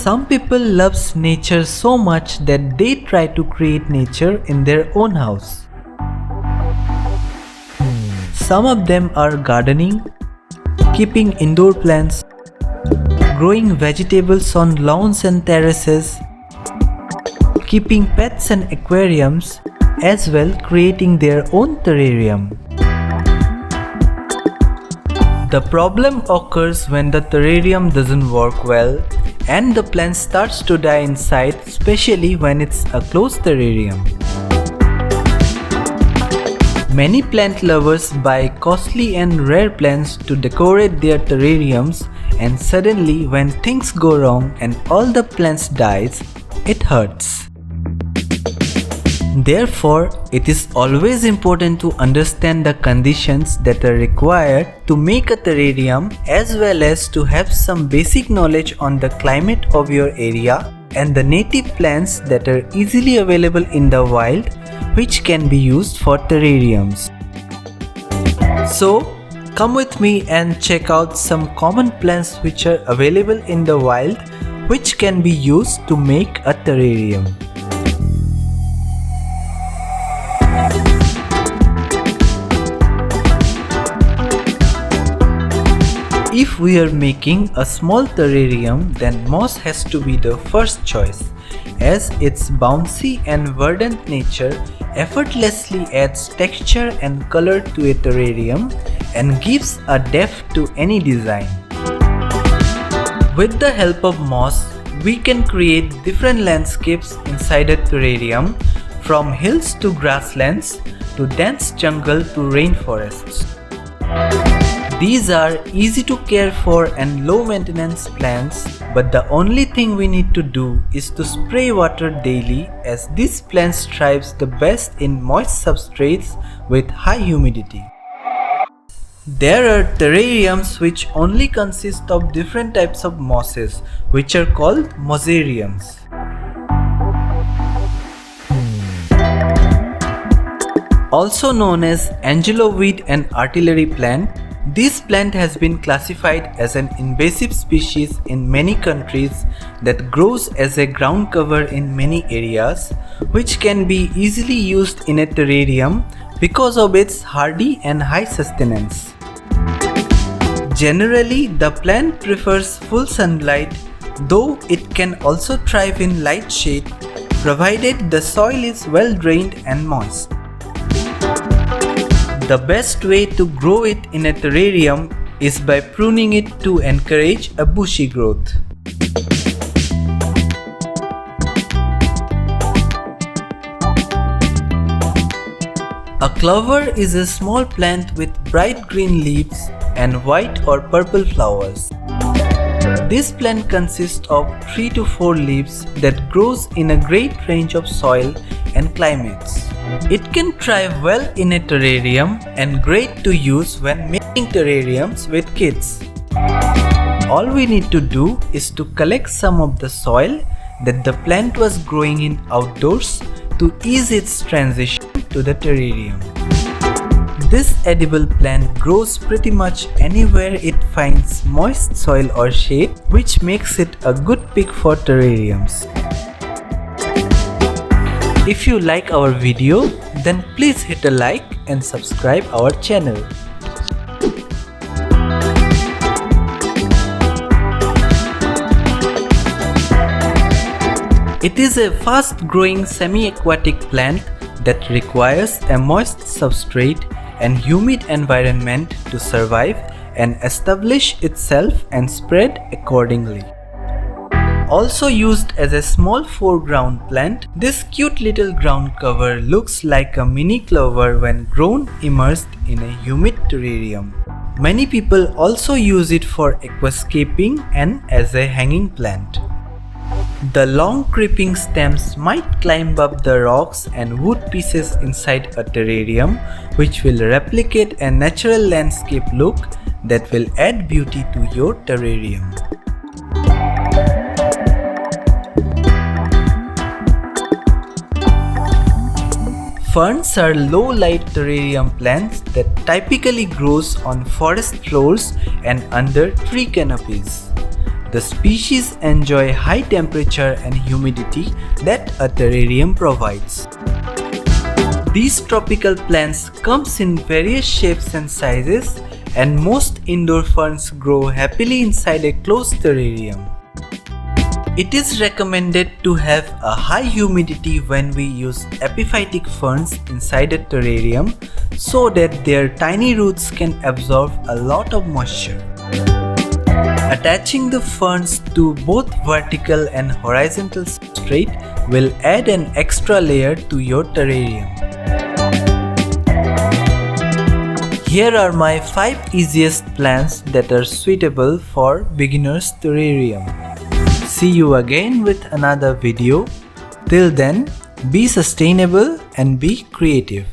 Some people love nature so much that they try to create nature in their own house. Some of them are gardening, keeping indoor plants, growing vegetables on lawns and terraces, keeping pets and aquariums, as well creating their own terrarium. The problem occurs when the terrarium doesn't work well and the plant starts to die inside, especially when it's a closed terrarium. Many plant lovers buy costly and rare plants to decorate their terrariums, and suddenly when things go wrong and all the plants dies, it hurts. Therefore, it is always important to understand the conditions that are required to make a terrarium, as well as to have some basic knowledge on the climate of your area and the native plants that are easily available in the wild, which can be used for terrariums. So, come with me and check out some common plants which are available in the wild, which can be used to make a terrarium. If we are making a small terrarium, then moss has to be the first choice, as its bouncy and verdant nature effortlessly adds texture and color to a terrarium and gives a depth to any design. With the help of moss, we can create different landscapes inside a terrarium, from hills to grasslands to dense jungle to rainforests. These are easy to care for and low maintenance plants, but the only thing we need to do is to spray water daily, as these plants thrive the best in moist substrates with high humidity. There are terrariums which only consist of different types of mosses, which are called mossariums. Also known as angeloweed and artillery plant, this plant has been classified as an invasive species in many countries that grows as a ground cover in many areas, which can be easily used in a terrarium because of its hardy and high sustenance. Generally, the plant prefers full sunlight, though it can also thrive in light shade, provided the soil is well drained and moist. The best way to grow it in a terrarium is by pruning it to encourage a bushy growth. A clover is a small plant with bright green leaves and white or purple flowers. This plant consists of 3 to 4 leaves that grows in a great range of soil and climates. It can thrive well in a terrarium and great to use when making terrariums with kids. All we need to do is to collect some of the soil that the plant was growing in outdoors to ease its transition to the terrarium. This edible plant grows pretty much anywhere it finds moist soil or shade, which makes it a good pick for terrariums. If you like our video, then please hit a like and subscribe our channel. It is a fast-growing semi-aquatic plant that requires a moist substrate and humid environment to survive and establish itself and spread accordingly. Also used as a small foreground plant, this cute little ground cover looks like a mini clover when grown immersed in a humid terrarium. Many people also use it for aquascaping and as a hanging plant. The long creeping stems might climb up the rocks and wood pieces inside a terrarium, which will replicate a natural landscape look that will add beauty to your terrarium. Ferns are low-light terrarium plants that typically grows on forest floors and under tree canopies. The species enjoy high temperature and humidity that a terrarium provides. These tropical plants comes in various shapes and sizes, and most indoor ferns grow happily inside a closed terrarium. It is recommended to have a high humidity when we use epiphytic ferns inside a terrarium so that their tiny roots can absorb a lot of moisture. Attaching the ferns to both vertical and horizontal substrate will add an extra layer to your terrarium. Here are my 5 easiest plants that are suitable for beginners terrarium. See you again with another video. Till then, be sustainable and be creative.